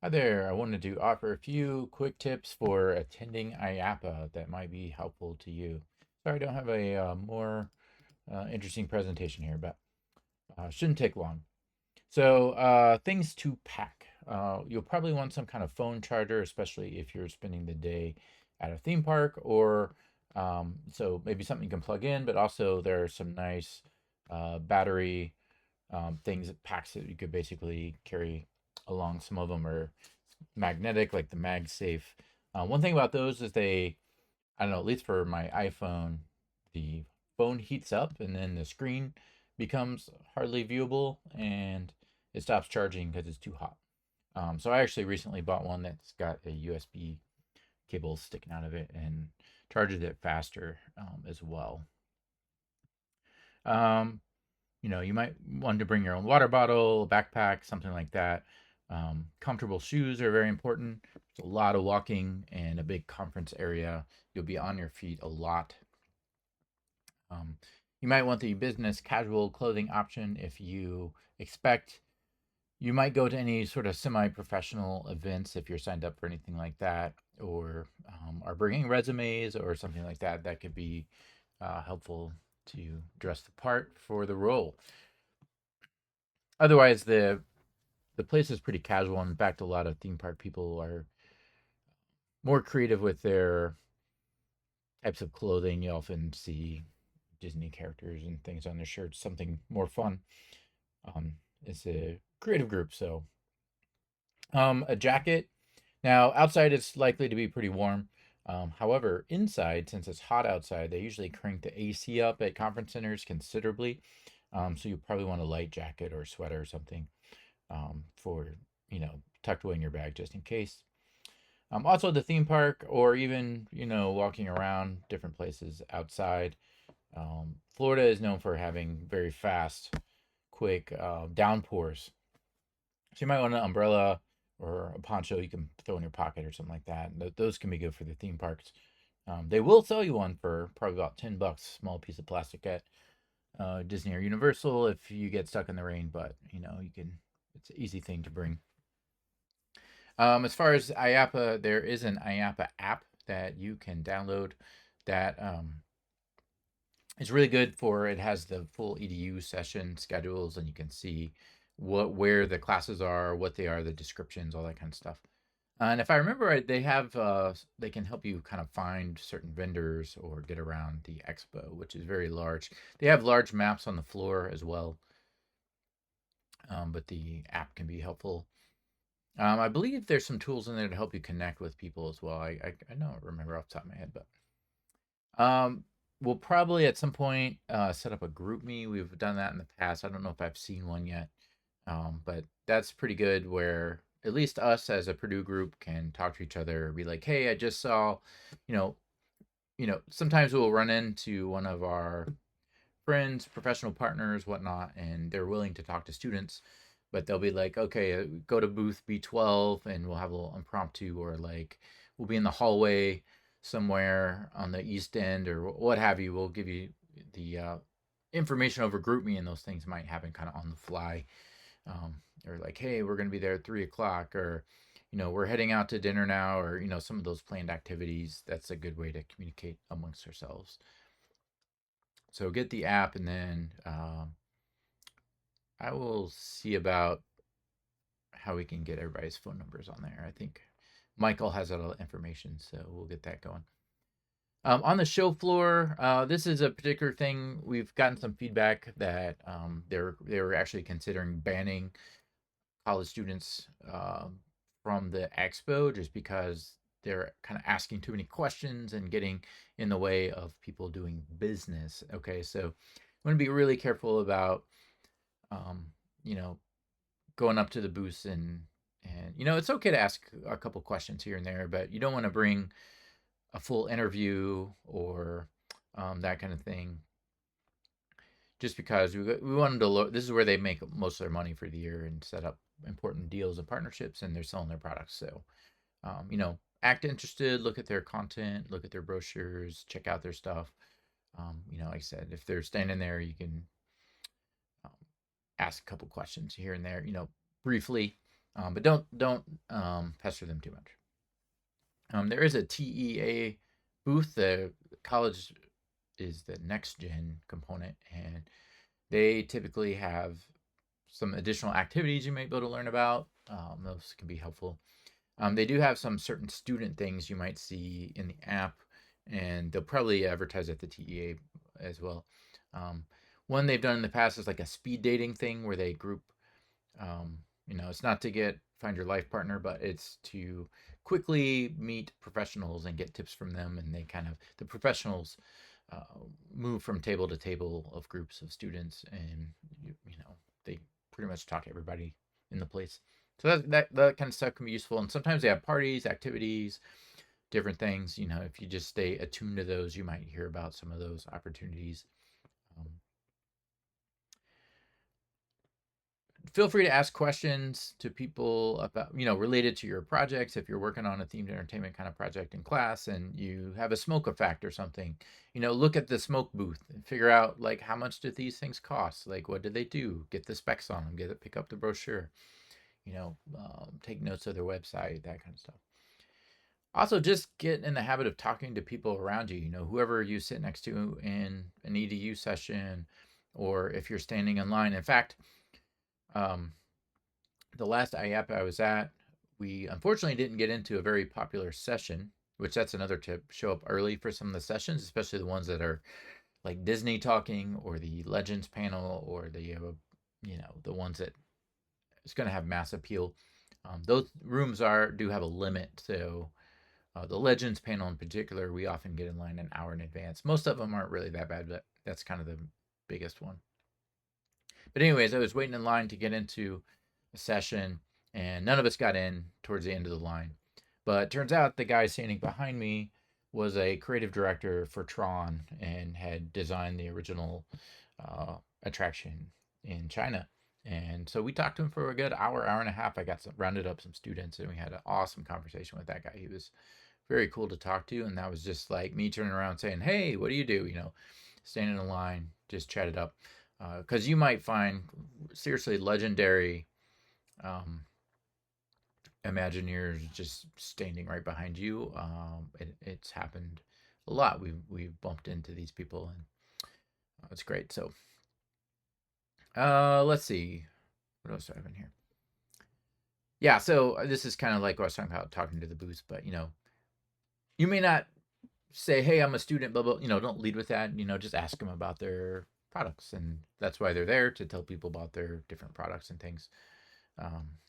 Hi there. I wanted to offer a few quick tips for attending IAAPA that might be helpful to you. Sorry, I don't have a more interesting presentation here, but shouldn't take long. So, things to pack. You'll probably want some kind of phone charger, especially if you're spending the day at a theme park, or so maybe something you can plug in, but also there are some nice battery things, packs that you could basically carry along. Some of them are magnetic, like the MagSafe. One thing about those is I don't know, at least for my iPhone, the phone heats up and then the screen becomes hardly viewable and it stops charging because it's too hot. So I actually recently bought one that's got a USB cable sticking out of it and charges it faster as well. Um, you might want to bring your own water bottle, backpack, something like that. Comfortable shoes are very important. There's a lot of walking and a big conference area. You'll be on your feet a lot. Um, you might want the business casual clothing option if you expect. You might go to any sort of semi-professional events if you're signed up for anything like that, or are bringing resumes or something like that. That could be helpful to dress the part for the role. Otherwise, the place is pretty casual. In fact, a lot of theme park people are more creative with their types of clothing. You often see Disney characters and things on their shirts, something more fun. Um, it's a creative group, so a jacket. Now, outside it's likely to be pretty warm. However, inside, since it's hot outside, they usually crank the AC up at conference centers considerably. So you probably want a light jacket or sweater or something for tucked away in your bag just in case. Also, the theme park, or even walking around different places outside. Florida is known for having very fast, quick downpours. So you might want an umbrella or a poncho you can throw in your pocket or something like that. Those can be good for the theme parks. They will sell you one for probably about $10, small piece of plastic at Disney or Universal if you get stuck in the rain. But you can. It's an easy thing to bring. As far as IAAPA, there is an IAAPA app that you can download that is really good for. It has the full EDU session schedules, and you can see where the classes are, what they are, the descriptions, all that kind of stuff. And if I remember right, they can help you kind of find certain vendors or get around the expo, which is very large. They have large maps on the floor as well, but the app can be helpful. I believe there's some tools in there to help you connect with people as well. I don't remember off the top of my head, but we'll probably at some point set up a group me. We've done that in the past. I don't know if I've seen one yet, but that's pretty good. Where at least us as a Purdue group can talk to each other, be like, "Hey, I just saw," you know, Sometimes we'll run into one of our friends, professional partners, whatnot, and they're willing to talk to students, but they'll be like, okay, go to booth B12 and we'll have a little impromptu, or like we'll be in the hallway somewhere on the east end or what have you. We'll give you the information over GroupMe, and those things might happen kind of on the fly. Or like, hey, we're going to be there at 3 o'clock, or we're heading out to dinner now, or some of those planned activities. That's a good way to communicate amongst ourselves. So get the app, and then I will see about how we can get everybody's phone numbers on there. I think Michael has all the information, so we'll get that going. On the show floor, this is a particular thing. We've gotten some feedback that they were actually considering banning college students from the expo just because they're kind of asking too many questions and getting in the way of people doing business. Okay, so I'm going to be really careful about um, you know going up to the booths, and it's okay to ask a couple questions here and there, but you don't want to bring a full interview or that kind of thing, just because we want them to look. This is where they make most of their money for the year and set up important deals and partnerships, and they're selling their products. So act interested, look at their content, look at their brochures, check out their stuff. Like I said, if they're standing there, you can um, ask a couple questions here and there, briefly. but don't pester them too much. There is a TEA booth. The college is the next gen component, and they typically have some additional activities you might be able to learn about. Those can be helpful. They do have some certain student things you might see in the app, and they'll probably advertise at the TEA as well. Um, One they've done in the past is like a speed dating thing where they group, it's not to get find your life partner, but it's to quickly meet professionals and get tips from them. And they kind of, the professionals uh, move from table to table of groups of students, and they pretty much talk to everybody in the place. So that kind of stuff can be useful. And sometimes they have parties, activities, different things. If you just stay attuned to those, you might hear about some of those opportunities. Um, Feel free to ask questions to people about, related to your projects. If you're working on a themed entertainment kind of project in class and you have a smoke effect or something, look at the smoke booth and figure out, like, how much do these things cost? Like, what do they do? Get the specs on them, pick up the brochure, take notes of their website, that kind of stuff. Also, just get in the habit of talking to people around you, whoever you sit next to in an EDU session, or if you're standing in line. In fact, um, the last IAAPA I was at, we unfortunately didn't get into a very popular session, which that's another tip. Show up early for some of the sessions, especially the ones that are like Disney talking or the Legends panel or the ones that it's going to have mass appeal. Those rooms do have a limit. So the Legends panel in particular, we often get in line an hour in advance. Most of them aren't really that bad, but that's kind of the biggest one. But anyways, I was waiting in line to get into a session, and none of us got in towards the end of the line. But it turns out the guy standing behind me was a creative director for Tron and had designed the original attraction in China. And so we talked to him for a good hour, hour and a half. I rounded up some students, and we had an awesome conversation with that guy. He was very cool to talk to, and that was just like me turning around saying, "Hey, what do you do?" Standing in line, just chatted up. Because you might find seriously legendary um, Imagineers just standing right behind you. It's happened a lot. We've bumped into these people, and it's great. So let's see, what else do I have in here? Yeah, so this is kind of like what I was talking about, talking to the booths. But you may not say, "Hey, I'm a student," blah blah. Don't lead with that. Just ask them about their products, and that's why they're there, to tell people about their different products and things. Um,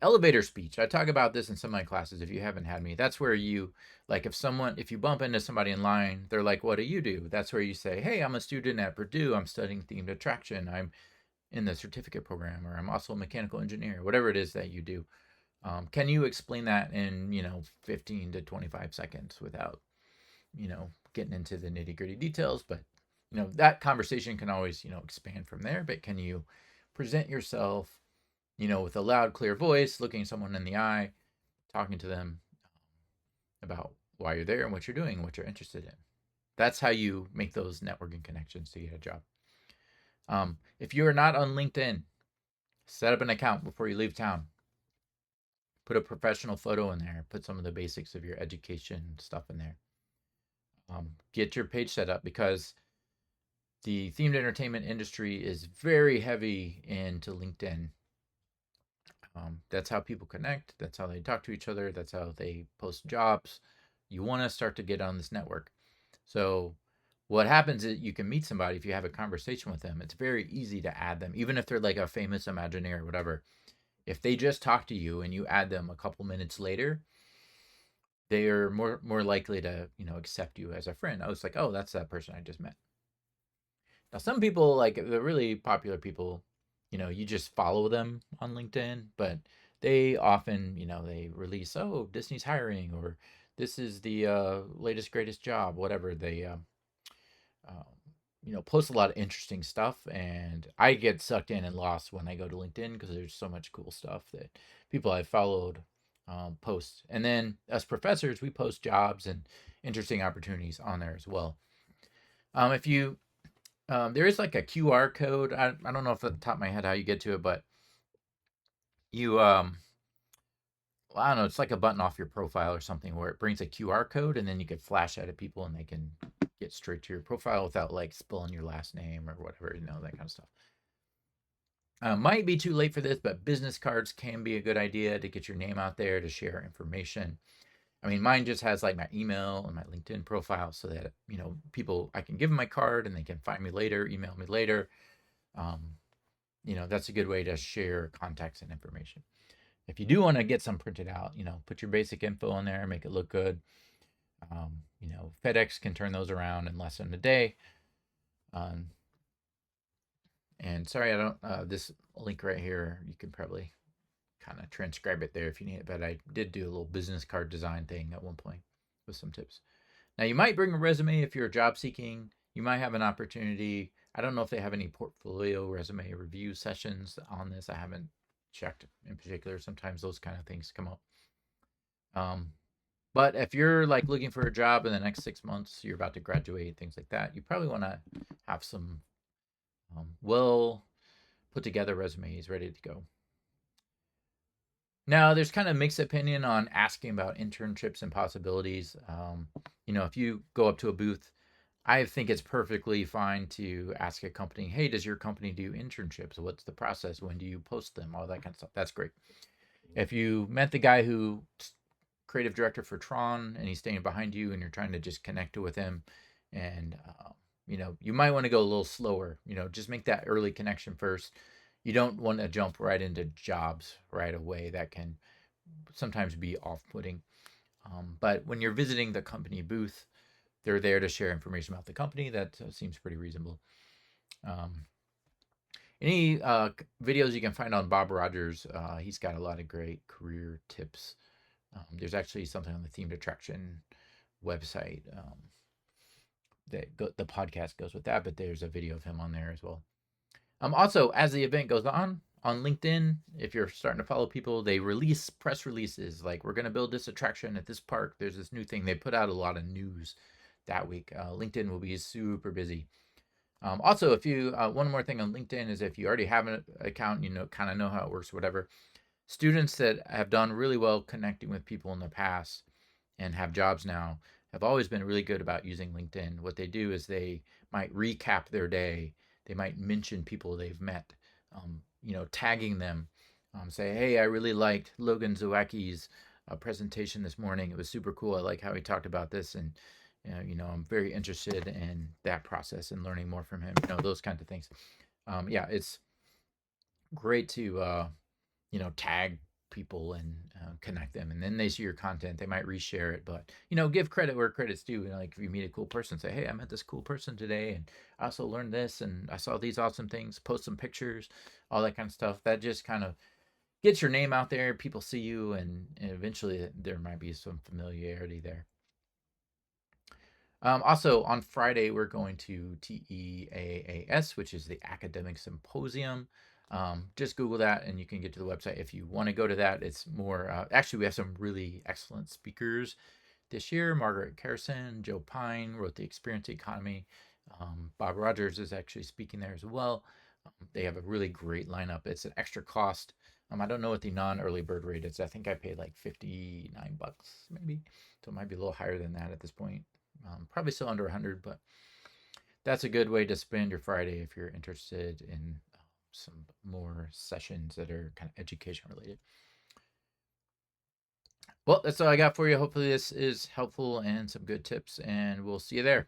Elevator speech. I talk about this in some of my classes. If you haven't had me, that's where you, like, if you bump into somebody in line, they're like, "What do you do?" That's where you say, "Hey, I'm a student at Purdue. I'm studying themed attraction. I'm in the certificate program, or I'm also a mechanical engineer." Whatever it is that you do, can you explain that in 15 to 25 seconds without getting into the nitty gritty details? But that conversation can always expand from there. But can you present yourself with a loud, clear voice, looking someone in the eye, talking to them about why you're there and what you're doing and what you're interested in? That's how you make those networking connections to get a job. If you are not on LinkedIn, set up an account before you leave town. Put a professional photo in there. Put some of the basics of your education stuff in there. Get your page set up, because the themed entertainment industry is very heavy into LinkedIn. That's how people connect. That's how they talk to each other. That's how they post jobs. You want to start to get on this network. So what happens is you can meet somebody. If you have a conversation with them, it's very easy to add them, even if they're like a famous Imagineer or whatever. If they just talk to you and you add them a couple minutes later, they are more likely to accept you as a friend. I was like, "Oh, that's that person I just met." Now, some people, like the really popular people, you just follow them on LinkedIn, but they often, they release, "Oh, Disney's hiring," or "This is the latest, greatest job," whatever. They, post a lot of interesting stuff. And I get sucked in and lost when I go to LinkedIn, because there's so much cool stuff that people I've followed post. And then us professors, we post jobs and interesting opportunities on there as well. If you There is like a QR code. I don't know if at the top of my head how you get to it, but you well, I don't know, it's like a button off your profile or something where it brings a QR code and then you can flash that at people and they can get straight to your profile without like spelling your last name or whatever, that kind of stuff. Might be too late for this, but business cards can be a good idea to get your name out there, to share information. I mean, mine just has like my email and my LinkedIn profile so that, people, I can give them my card and they can find me later, email me later. Um, that's a good way to share contacts and information. If you do want to get some printed out, put your basic info in there, make it look good. FedEx can turn those around in less than a day. And sorry, I don't, this link right here, you can probably kind of transcribe it there if you need it, but I did do a little business card design thing at one point with some tips. Now, you might bring a resume if you're job seeking. You might have an opportunity. I don't know if they have any portfolio resume review sessions on this. I haven't checked in particular. Sometimes those kind of things come up. But if you're like looking for a job in the next 6 months, you're about to graduate, things like that, you probably want to have some well put together resumes ready to go. Now, there's kind of mixed opinion on asking about internships and possibilities. If you go up to a booth, I think it's perfectly fine to ask a company, hey, does your company do internships? What's the process? When do you post them? All that kind of stuff. That's great. If you met the guy who creative director for Tron and he's standing behind you and you're trying to just connect with him, and you might want to go a little slower. Just make that early connection first. You don't want to jump right into jobs right away. That can sometimes be off-putting. But when you're visiting the company booth, they're there to share information about the company. That seems pretty reasonable. Any videos you can find on Bob Rogers, he's got a lot of great career tips. There's actually something on the themed attraction website the podcast goes with that, but there's a video of him on there as well. Also, as the event goes on LinkedIn, if you're starting to follow people, they release press releases like, we're going to build this attraction at this park. There's this new thing. They put out a lot of news that week. LinkedIn will be super busy. Also, if you one more thing on LinkedIn is if you already have an account, kind of know how it works, whatever. Students that have done really well connecting with people in the past and have jobs now have always been really good about using LinkedIn. What they do is they might recap their day. They might mention people they've met, tagging them. Say, hey, I really liked Logan Zawacki's presentation this morning. It was super cool. I like how he talked about this, and I'm very interested in that process and learning more from him. Those kinds of things. It's great to tag people and connect them, and then they see your content. They might reshare it, but give credit where credit's due. Like if you meet a cool person, say, hey, I met this cool person today and I also learned this and I saw these awesome things. Post some pictures, all that kind of stuff. That just kind of gets your name out there. People see you, and eventually there might be some familiarity there. Also, on Friday, we're going to TEAAS, which is the Academic Symposium. Just Google that and you can get to the website. If you want to go to that, it's more, actually, we have some really excellent speakers this year. Margaret Carrison, Joe Pine wrote The Experience Economy. Bob Rogers is actually speaking there as well. They have a really great lineup. It's an extra cost. I don't know what the non-early bird rate is. I think I paid like $59 maybe. So it might be a little higher than that at this point. Probably still under 100, but that's a good way to spend your Friday if you're interested in some more sessions that are kind of education related. Well, that's all I got for you. Hopefully this is helpful and some good tips, and we'll see you there.